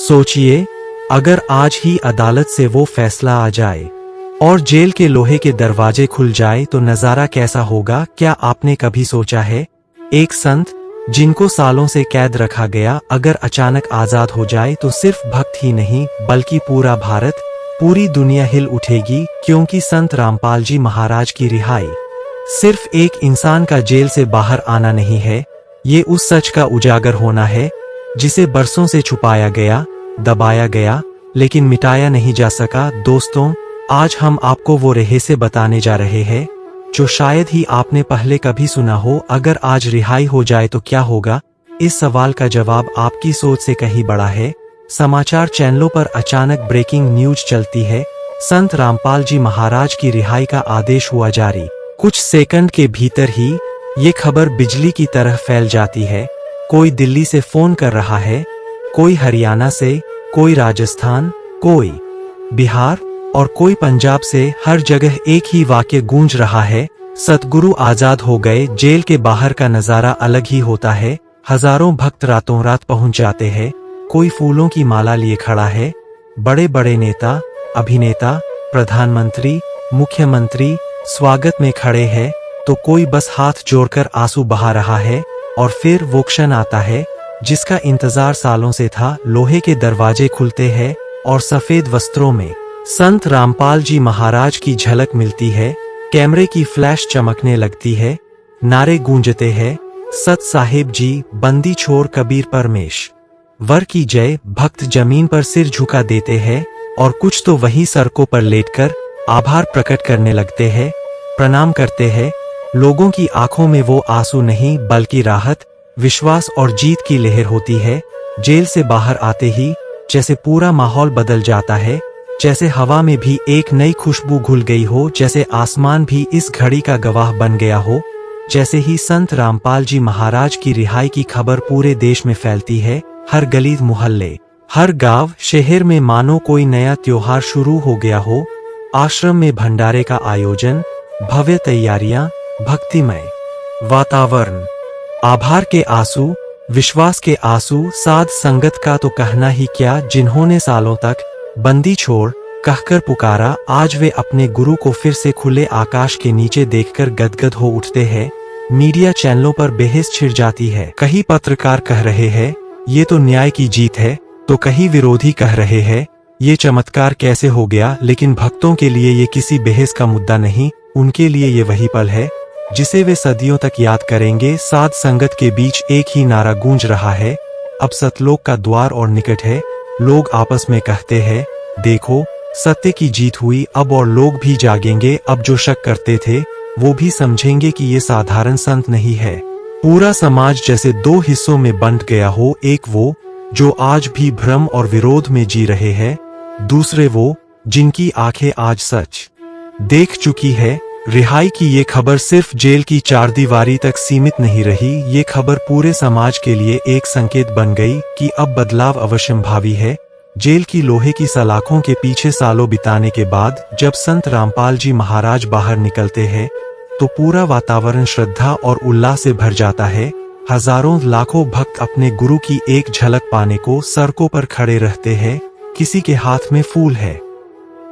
सोचिए, अगर आज ही अदालत से वो फैसला आ जाए और जेल के लोहे के दरवाजे खुल जाए तो नजारा कैसा होगा। क्या आपने कभी सोचा है, एक संत जिनको सालों से कैद रखा गया अगर अचानक आजाद हो जाए तो सिर्फ भक्त ही नहीं बल्कि पूरा भारत, पूरी दुनिया हिल उठेगी। क्योंकि संत रामपाल जी महाराज की रिहाई सिर्फ एक इंसान का जेल से बाहर आना नहीं है, ये उस सच का उजागर होना है जिसे बरसों से छुपाया गया, दबाया गया, लेकिन मिटाया नहीं जा सका। दोस्तों, आज हम आपको वो रहस्य बताने जा रहे हैं जो शायद ही आपने पहले कभी सुना हो। अगर आज रिहाई हो जाए तो क्या होगा? इस सवाल का जवाब आपकी सोच से कहीं बड़ा है। समाचार चैनलों पर अचानक ब्रेकिंग न्यूज चलती है, संत रामपाल जी महाराज की रिहाई का आदेश हुआ जारी। कुछ सेकंड के भीतर ही ये खबर बिजली की तरह फैल जाती है। कोई दिल्ली से फोन कर रहा है, कोई हरियाणा से, कोई राजस्थान, कोई बिहार और कोई पंजाब से। हर जगह एक ही वाक्य गूंज रहा है, सतगुरु आजाद हो गए। जेल के बाहर का नजारा अलग ही होता है। हजारों भक्त रातों रात पहुंच जाते हैं। कोई फूलों की माला लिए खड़ा है। बड़े बड़े नेता, अभिनेता, प्रधानमंत्री, मुख्यमंत्री स्वागत में खड़े हैं तो कोई बस हाथ जोड़कर आंसू बहा रहा है। और फिर वो क्षण आता है जिसका इंतजार सालों से था। लोहे के दरवाजे खुलते हैं और सफेद वस्त्रों में संत रामपाल जी महाराज की झलक मिलती है। कैमरे की फ्लैश चमकने लगती है, नारे गूंजते हैं, सत साहिब जी, बंदी छोड़ कबीर परमेश वर की जय। भक्त जमीन पर सिर झुका देते हैं और कुछ तो वहीं सड़कों पर लेटकर आभार प्रकट करने लगते हैं, प्रणाम करते हैं। लोगों की आंखों में वो आंसू नहीं बल्कि राहत, विश्वास और जीत की लहर होती है। जेल से बाहर आते ही जैसे पूरा माहौल बदल जाता है, जैसे हवा में भी एक नई खुशबू घुल गई हो, जैसे आसमान भी इस घड़ी का गवाह बन गया हो। जैसे ही संत रामपाल जी महाराज की रिहाई की खबर पूरे देश में फैलती है, हर गली मोहल्ले, हर गांव शहर में मानो कोई नया त्योहार शुरू हो गया हो। आश्रम में भंडारे का आयोजन, भव्य तैयारियां, भक्तिमय वातावरण, आभार के आंसू, विश्वास के आंसू। साध संगत का तो कहना ही क्या, जिन्होंने सालों तक बंदी छोड़ कहकर पुकारा, आज वे अपने गुरु को फिर से खुले आकाश के नीचे देखकर गदगद हो उठते हैं। मीडिया चैनलों पर बहस छिड़ जाती है। कई पत्रकार कह रहे हैं ये तो न्याय की जीत है, तो कई विरोधी कह रहे हैं ये चमत्कार कैसे हो गया। लेकिन भक्तों के लिए ये किसी बहस का मुद्दा नहीं, उनके लिए ये वही पल है जिसे वे सदियों तक याद करेंगे। साध संगत के बीच एक ही नारा गूंज रहा है, अब सतलोक का द्वार और निकट है। लोग आपस में कहते हैं, देखो सत्य की जीत हुई अब और लोग भी जागेंगे। अब जो शक करते थे वो भी समझेंगे कि ये साधारण संत नहीं है। पूरा समाज जैसे दो हिस्सों में बंट गया हो, एक वो जो आज भी भ्रम और विरोध में जी रहे हैं, दूसरे वो जिनकी आंखें आज सच देख चुकी है। रिहाई की ये खबर सिर्फ जेल की चारदीवारी तक सीमित नहीं रही, ये खबर पूरे समाज के लिए एक संकेत बन गई कि अब बदलाव अवश्यंभावी है। जेल की लोहे की सलाखों के पीछे सालों बिताने के बाद जब संत रामपाल जी महाराज बाहर निकलते हैं तो पूरा वातावरण श्रद्धा और उल्लास से भर जाता है। हजारों लाखों भक्त अपने गुरु की एक झलक पाने को सड़कों पर खड़े रहते हैं। किसी के हाथ में फूल है,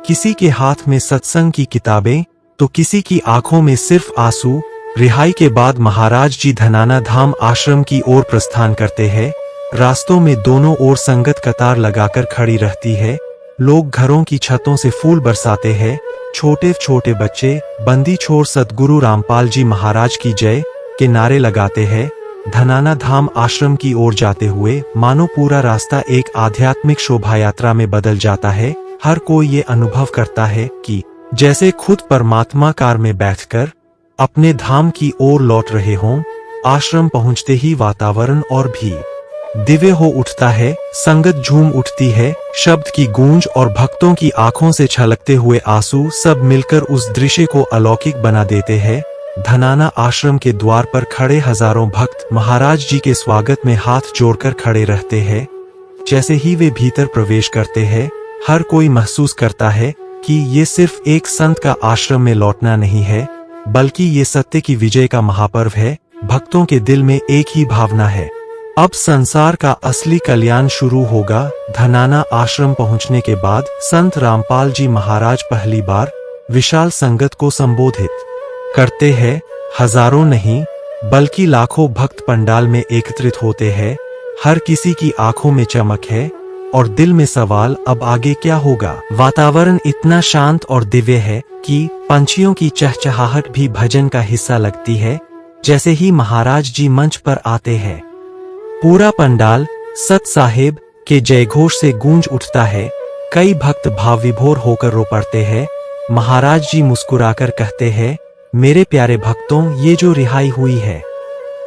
किसी के हाथ में सत्संग की किताबें, तो किसी की आंखों में सिर्फ आंसू। रिहाई के बाद महाराज जी धनाना धाम आश्रम की ओर प्रस्थान करते हैं। रास्तों में दोनों ओर संगत कतार लगाकर खड़ी रहती है। लोग घरों की छतों से फूल बरसाते हैं। छोटे छोटे बच्चे बंदी छोड़ सतगुरु रामपाल जी महाराज की जय के नारे लगाते हैं। धनाना धाम आश्रम की ओर जाते हुए मानो पूरा रास्ता एक आध्यात्मिक शोभा यात्रा में बदल जाता है। हर कोई ये अनुभव करता है कि जैसे खुद परमात्मा कार में बैठकर अपने धाम की ओर लौट रहे हों। आश्रम पहुंचते ही वातावरण और भी दिव्य हो उठता है। संगत झूम उठती है, शब्द की गूंज और भक्तों की आंखों से छलकते हुए आंसू सब मिलकर उस दृश्य को अलौकिक बना देते हैं। धनाना आश्रम के द्वार पर खड़े हजारों भक्त महाराज जी के स्वागत में हाथ जोड़कर खड़े रहते हैं। जैसे ही वे भीतर प्रवेश करते हैं, हर कोई महसूस करता है कि ये सिर्फ एक संत का आश्रम में लौटना नहीं है, बल्कि ये सत्य की विजय का महापर्व है। भक्तों के दिल में एक ही भावना है, अब संसार का असली कल्याण शुरू होगा। धनाना आश्रम पहुंचने के बाद संत रामपाल जी महाराज पहली बार विशाल संगत को संबोधित करते हैं। हजारों नहीं बल्कि लाखों भक्त पंडाल में एकत्रित होते हैं। हर किसी की आंखों में चमक है और दिल में सवाल, अब आगे क्या होगा। वातावरण इतना शांत और दिव्य है कि पंछियों की चहचहाहट भी भजन का हिस्सा लगती है। जैसे ही महाराज जी मंच पर आते हैं, पूरा पंडाल सत साहेब के जयघोष से गूंज उठता है। कई भक्त भाव विभोर होकर रो पड़ते हैं। महाराज जी मुस्कुराकर कहते हैं, मेरे प्यारे भक्तों, ये जो रिहाई हुई है,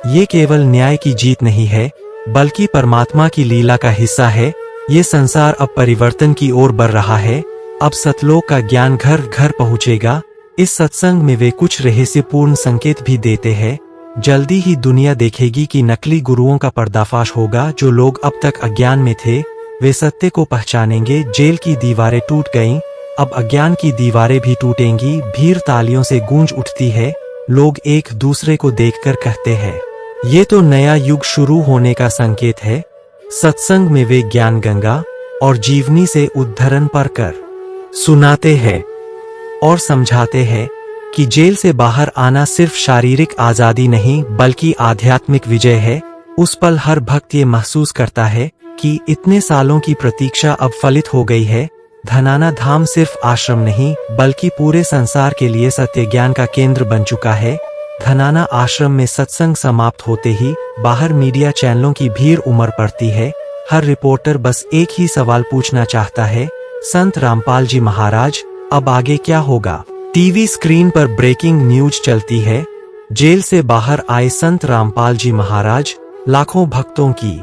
ये केवल न्याय की जीत नहीं है बल्कि परमात्मा की लीला का हिस्सा है। ये संसार अब परिवर्तन की ओर बढ़ रहा है। अब सतलोक का ज्ञान घर घर पहुंचेगा। इस सत्संग में वे कुछ रहस्यपूर्ण संकेत भी देते हैं। जल्दी ही दुनिया देखेगी कि नकली गुरुओं का पर्दाफाश होगा। जो लोग अब तक अज्ञान में थे, वे सत्य को पहचानेंगे। जेल की दीवारें टूट गईं, अब अज्ञान की दीवारें भी टूटेंगी। भीड़ तालियों से गूंज उठती है। लोग एक दूसरे को देखकर कहते हैं, ये तो नया युग शुरू होने का संकेत है। सत्संग में वे ज्ञान गंगा और जीवनी से उद्धरण पढ़कर सुनाते हैं और समझाते हैं कि जेल से बाहर आना सिर्फ शारीरिक आजादी नहीं बल्कि आध्यात्मिक विजय है। उस पल हर भक्त ये महसूस करता है कि इतने सालों की प्रतीक्षा अब फलित हो गई है। धनाना धाम सिर्फ आश्रम नहीं बल्कि पूरे संसार के लिए सत्य ज्ञान का केंद्र बन चुका है। धनाना आश्रम में सत्संग समाप्त होते ही बाहर मीडिया चैनलों की भीड़ उमड़ पड़ती है। हर रिपोर्टर बस एक ही सवाल पूछना चाहता है, संत रामपाल जी महाराज, अब आगे क्या होगा। टीवी स्क्रीन पर ब्रेकिंग न्यूज चलती है। जेल से बाहर आए संत रामपाल जी महाराज, लाखों भक्तों की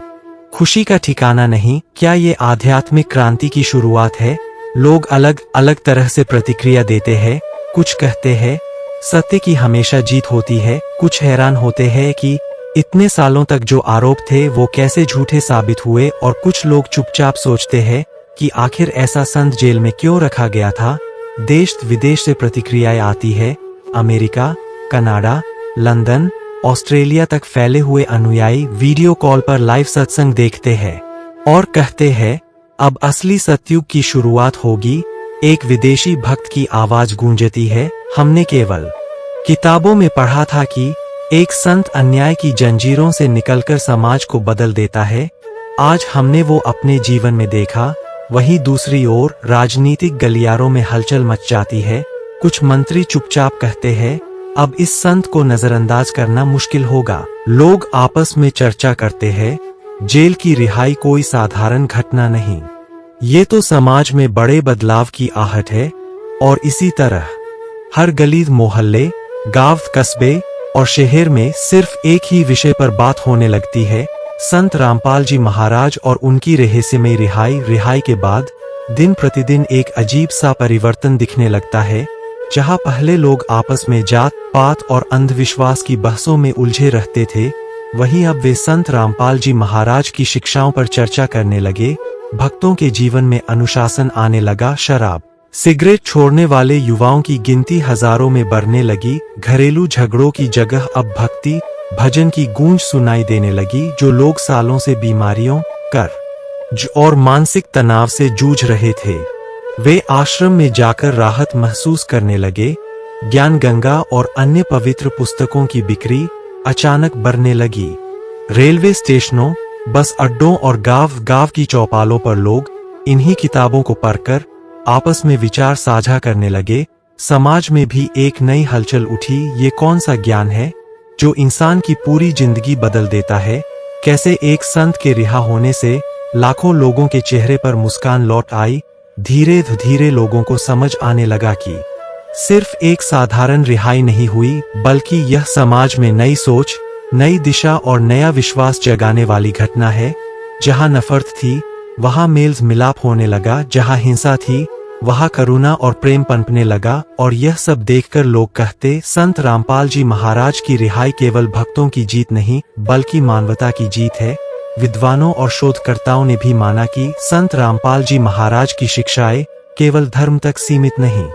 खुशी का ठिकाना नहीं। क्या ये आध्यात्मिक क्रांति की शुरुआत है। लोग अलग अलग तरह से प्रतिक्रिया देते हैं। कुछ कहते हैं सत्य की हमेशा जीत होती है। कुछ हैरान होते हैं कि इतने सालों तक जो आरोप थे वो कैसे झूठे साबित हुए। और कुछ लोग चुपचाप सोचते हैं कि आखिर ऐसा संत जेल में क्यों रखा गया था। देश विदेश से प्रतिक्रियाएं आती है। अमेरिका, कनाडा, लंदन, ऑस्ट्रेलिया तक फैले हुए अनुयायी वीडियो कॉल पर लाइव सत्संग देखते हैं और कहते हैं, अब असली सतयुग की शुरुआत होगी। एक विदेशी भक्त की आवाज गूंजती है, हमने केवल किताबों में पढ़ा था कि एक संत अन्याय की जंजीरों से निकलकर समाज को बदल देता है। आज हमने वो अपने जीवन में देखा। वहीं दूसरी ओर राजनीतिक गलियारों में हलचल मच जाती है। कुछ मंत्री चुपचाप कहते हैं, अब इस संत को नजरअंदाज करना मुश्किल होगा। लोग आपस में चर्चा करते हैं, जेल की रिहाई कोई साधारण घटना नहीं, ये तो समाज में बड़े बदलाव की आहट है। और इसी तरह हर गली, मोहल्ले, गांव, कस्बे और शहर में सिर्फ एक ही विषय पर बात होने लगती है, संत रामपाल जी महाराज और उनकी रहस्यमयी रिहाई के बाद दिन प्रतिदिन एक अजीब सा परिवर्तन दिखने लगता है। जहां पहले लोग आपस में जात पात और अंधविश्वास की बहसों में उलझे रहते थे, वहीं अब वे संत रामपाल जी महाराज की शिक्षाओं पर चर्चा करने लगे। भक्तों के जीवन में अनुशासन आने लगा। शराब सिगरेट छोड़ने वाले युवाओं की गिनती हजारों में बढ़ने लगी। घरेलू झगड़ों की जगह अब भक्ति भजन की गूंज सुनाई देने लगी। जो लोग सालों से बीमारियों, कर्ज और मानसिक तनाव से जूझ रहे थे, वे आश्रम में जाकर राहत महसूस करने लगे। ज्ञान गंगा और अन्य पवित्र पुस्तकों की बिक्री अचानक बढ़ने लगी। रेलवे स्टेशनों, बस अड्डों और गांव की चौपालों पर लोग इन्हीं किताबों को पढ़कर आपस में विचार साझा करने लगे। समाज में भी एक नई हलचल उठी। ये कौन सा ज्ञान है जो इंसान की पूरी जिंदगी बदल देता है। कैसे एक संत के रिहा होने से लाखों लोगों के चेहरे पर मुस्कान लौट आई। धीरे धीरे लोगों को समझ आने लगा कि सिर्फ एक साधारण रिहाई नहीं हुई, बल्कि यह समाज में नई सोच, नई दिशा और नया विश्वास जगाने वाली घटना है। जहां नफरत थी वहां मेल मिलाप होने लगा। जहां हिंसा थी वहां करुणा और प्रेम पनपने लगा। और यह सब देखकर लोग कहते, संत रामपाल जी महाराज की रिहाई केवल भक्तों की जीत नहीं बल्कि मानवता की जीत है। विद्वानों और शोधकर्ताओं ने भी माना कि संत रामपाल जी महाराज की शिक्षाएं केवल धर्म तक सीमित नहीं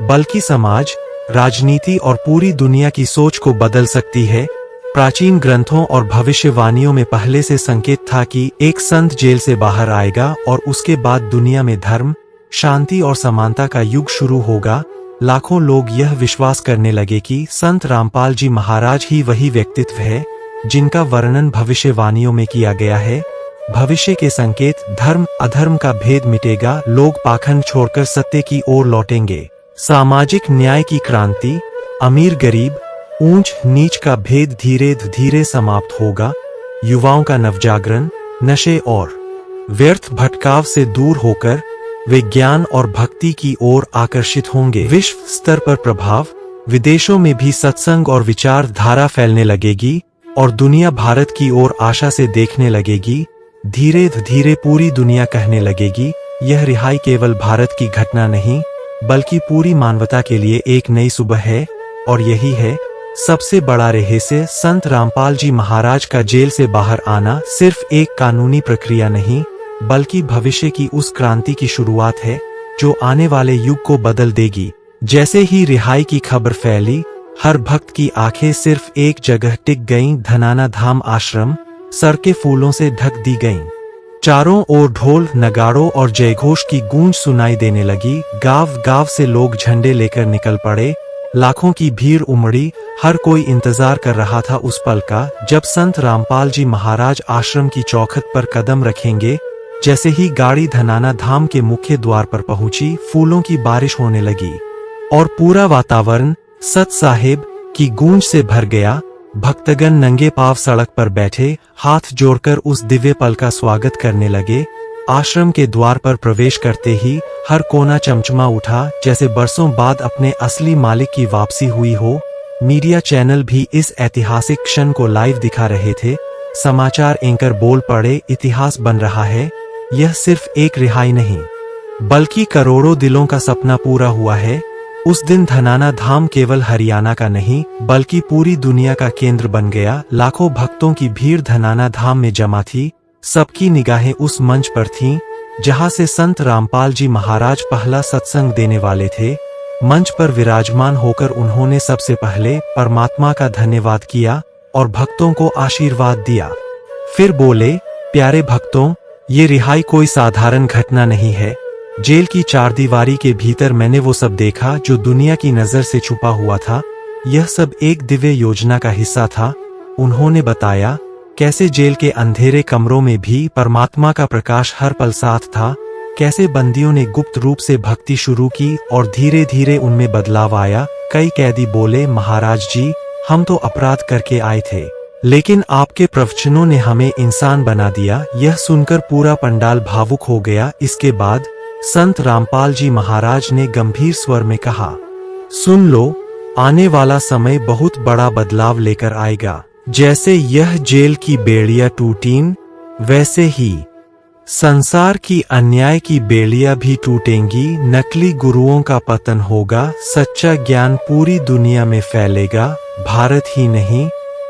बल्कि समाज, राजनीति और पूरी दुनिया की सोच को बदल सकती है। प्राचीन ग्रंथों और भविष्यवाणियों में पहले से संकेत था कि एक संत जेल से बाहर आएगा और उसके बाद दुनिया में धर्म, शांति और समानता का युग शुरू होगा। लाखों लोग यह विश्वास करने लगे कि संत रामपाल जी महाराज ही वही व्यक्तित्व है जिनका वर्णन भविष्यवाणियों में किया गया है। भविष्य के संकेत, धर्म अधर्म का भेद मिटेगा, लोग पाखंड छोड़कर सत्य की ओर लौटेंगे, सामाजिक न्याय की क्रांति, अमीर गरीब, ऊंच नीच का भेद धीरे धीरे समाप्त होगा, युवाओं का नवजागरण, नशे और व्यर्थ भटकाव से दूर होकर वे ज्ञान और भक्ति की ओर आकर्षित होंगे। विश्व स्तर पर प्रभाव, विदेशों में भी सत्संग और विचारधारा फैलने लगेगी और दुनिया भारत की ओर आशा से देखने लगेगी। धीरे धीरे पूरी दुनिया कहने लगेगी, यह रिहाई केवल भारत की घटना नहीं बल्कि पूरी मानवता के लिए एक नई सुबह है। और यही है सबसे बड़ा रहस्य, संत रामपाल जी महाराज का जेल से बाहर आना सिर्फ एक कानूनी प्रक्रिया नहीं बल्कि भविष्य की उस क्रांति की शुरुआत है जो आने वाले युग को बदल देगी। जैसे ही रिहाई की खबर फैली, हर भक्त की आंखें सिर्फ एक जगह टिक गईं, धनाना धाम आश्रम। सड़कें फूलों से ढक दी गईं, चारों ओर ढोल नगाड़ों और जयघोष की गूंज सुनाई देने लगी। गांव गांव से लोग झंडे लेकर निकल पड़े, लाखों की भीड़ उमड़ी। हर कोई इंतजार कर रहा था उस पल का जब संत रामपाल जी महाराज आश्रम की चौखट पर कदम रखेंगे। जैसे ही गाड़ी धनाना धाम के मुख्य द्वार पर पहुंची, फूलों की बारिश होने लगी और पूरा वातावरण सत साहिब की गूंज से भर गया। भक्तगण नंगे पांव सड़क पर बैठे हाथ जोड़कर उस दिव्य पल का स्वागत करने लगे। आश्रम के द्वार पर प्रवेश करते ही हर कोना चमचमा उठा, जैसे बरसों बाद अपने असली मालिक की वापसी हुई हो। मीडिया चैनल भी इस ऐतिहासिक क्षण को लाइव दिखा रहे थे। समाचार एंकर बोल पड़े, इतिहास बन रहा है। यह सिर्फ एक रिहाई नहीं बल्कि करोड़ों दिलों का सपना पूरा हुआ है। उस दिन धनाना धाम केवल हरियाणा का नहीं बल्कि पूरी दुनिया का केंद्र बन गया। लाखों भक्तों की भीड़ धनाना धाम में जमा थी। सबकी निगाहें उस मंच पर थीं जहां से संत रामपाल जी महाराज पहला सत्संग देने वाले थे। मंच पर विराजमान होकर उन्होंने सबसे पहले परमात्मा का धन्यवाद किया और भक्तों को आशीर्वाद दिया। फिर बोले, प्यारे भक्तों, ये रिहाई कोई साधारण घटना नहीं है। जेल की चारदीवारी के भीतर मैंने वो सब देखा जो दुनिया की नजर से छुपा हुआ था। यह सब एक दिव्य योजना का हिस्सा था। उन्होंने बताया कैसे जेल के अंधेरे कमरों में भी परमात्मा का प्रकाश हर पल साथ था, कैसे बंदियों ने गुप्त रूप से भक्ति शुरू की और धीरे धीरे उनमें बदलाव आया। कई कैदी बोले, महाराज जी, हम तो अपराध करके आए थे लेकिन आपके प्रवचनों ने हमें इंसान बना दिया। यह सुनकर पूरा पंडाल भावुक हो गया। इसके बाद संत रामपाल जी महाराज ने गंभीर स्वर में कहा, सुन लो, आने वाला समय बहुत बड़ा बदलाव लेकर आएगा। जैसे यह जेल की बेड़ियां टूटीं, वैसे ही संसार की अन्याय की बेड़ियां भी टूटेंगी। नकली गुरुओं का पतन होगा, सच्चा ज्ञान पूरी दुनिया में फैलेगा। भारत ही नहीं,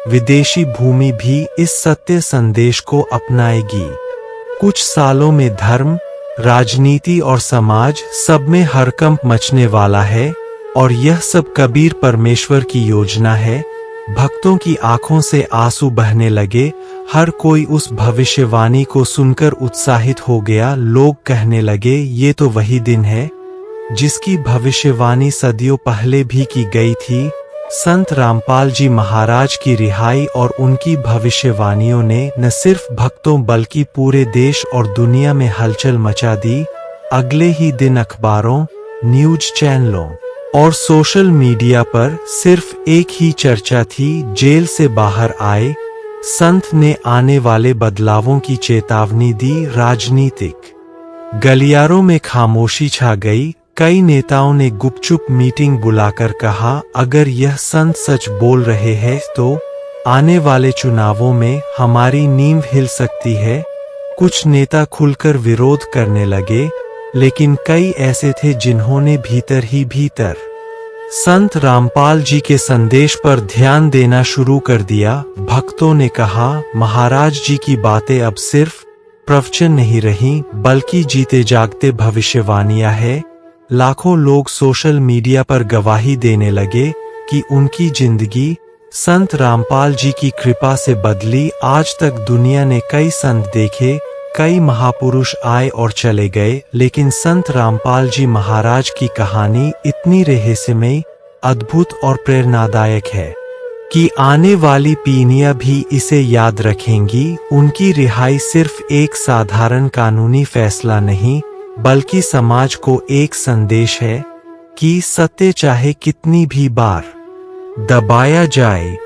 विदेशी भूमि भी इस सत्य संदेश को अपनाएगी। कुछ सालों में धर्म, राजनीति और समाज सब में हड़कंप मचने वाला है और यह सब कबीर परमेश्वर की योजना है। भक्तों की आंखों से आंसू बहने लगे। हर कोई उस भविष्यवाणी को सुनकर उत्साहित हो गया। लोग कहने लगे, ये तो वही दिन है जिसकी भविष्यवाणी सदियों पहले भी की गई थी। संत रामपाल जी महाराज की रिहाई और उनकी भविष्यवाणियों ने न सिर्फ भक्तों बल्कि पूरे देश और दुनिया में हलचल मचा दी। अगले ही दिन अखबारों, न्यूज चैनलों और सोशल मीडिया पर सिर्फ एक ही चर्चा थी, जेल से बाहर आए संत ने आने वाले बदलावों की चेतावनी दी। राजनीतिक गलियारों में खामोशी छा गई। कई नेताओं ने गुपचुप मीटिंग बुलाकर कहा, अगर यह संत सच बोल रहे हैं तो आने वाले चुनावों में हमारी नींव हिल सकती है। कुछ नेता खुलकर विरोध करने लगे, लेकिन कई ऐसे थे जिन्होंने भीतर ही भीतर संत रामपाल जी के संदेश पर ध्यान देना शुरू कर दिया। भक्तों ने कहा, महाराज जी की बातें अब सिर्फ प्रवचन नहीं रही बल्कि जीते जागते भविष्यवाणियां है। लाखों लोग सोशल मीडिया पर गवाही देने लगे कि उनकी जिंदगी, संत रामपाल जी की कृपा से बदली। आज तक दुनिया ने कई संत देखे, कई महापुरुष आए और चले गए, लेकिन संत रामपाल जी महाराज की कहानी इतनी रहस्यमयी, अद्भुत और प्रेरणादायक है कि आने वाली पीढ़ियां भी इसे याद रखेंगी। उनकी रिहाई सिर्फ एक साधारण कानूनी फैसला नहीं, बल्कि समाज को एक संदेश है कि सत्य चाहे कितनी भी बार दबाया जाए,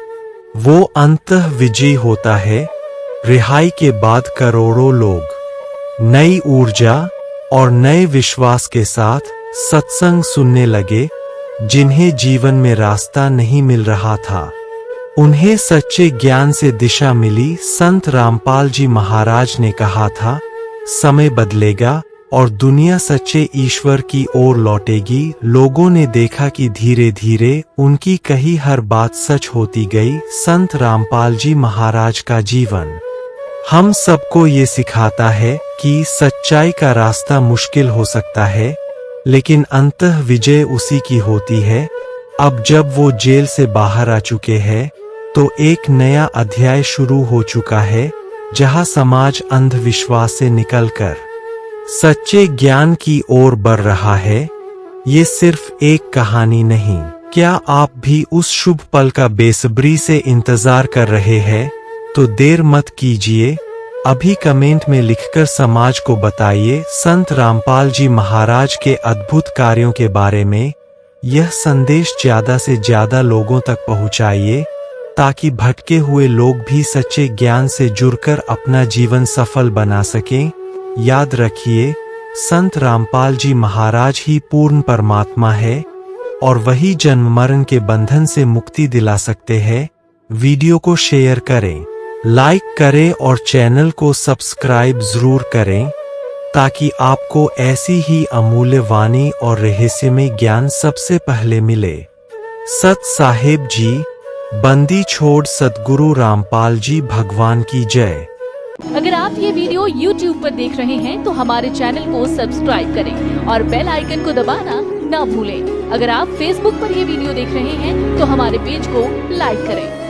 वो अंततः विजयी होता है। रिहाई के बाद करोड़ों लोग नई ऊर्जा और नए विश्वास के साथ सत्संग सुनने लगे। जिन्हें जीवन में रास्ता नहीं मिल रहा था, उन्हें सच्चे ज्ञान से दिशा मिली। संत रामपाल जी महाराज ने कहा था, समय बदलेगा और दुनिया सच्चे ईश्वर की ओर लौटेगी। लोगों ने देखा कि धीरे धीरे उनकी कही हर बात सच होती गई। संत रामपाल जी महाराज का जीवन हम सबको ये सिखाता है कि सच्चाई का रास्ता मुश्किल हो सकता है, लेकिन अंततः विजय उसी की होती है। अब जब वो जेल से बाहर आ चुके हैं, तो एक नया अध्याय शुरू हो चुका है, जहां समाज अंधविश्वास से निकलकर सच्चे ज्ञान की ओर बढ़ रहा है। ये सिर्फ एक कहानी नहीं। क्या आप भी उस शुभ पल का बेसब्री से इंतजार कर रहे हैं? तो देर मत कीजिए, अभी कमेंट में लिखकर समाज को बताइए संत रामपाल जी महाराज के अद्भुत कार्यों के बारे में। यह संदेश ज्यादा से ज्यादा लोगों तक पहुंचाइए, ताकि भटके हुए लोग भी सच्चे ज्ञान से जुड़कर अपना जीवन सफल बना सकें। याद रखिए, संत रामपाल जी महाराज ही पूर्ण परमात्मा है और वही जन्म मरण के बंधन से मुक्ति दिला सकते हैं। वीडियो को शेयर करें, लाइक करें और चैनल को सब्सक्राइब जरूर करें, ताकि आपको ऐसी ही अमूल्य वाणी और रहस्यमय ज्ञान सबसे पहले मिले। सत साहेब जी, बंदी छोड़ सद्गुरु रामपाल जी भगवान की जय। अगर आप ये वीडियो YouTube पर देख रहे हैं तो हमारे चैनल को सब्सक्राइब करें और बेल आइकन को दबाना ना भूलें। अगर आप Facebook पर ये वीडियो देख रहे हैं तो हमारे पेज को लाइक करें।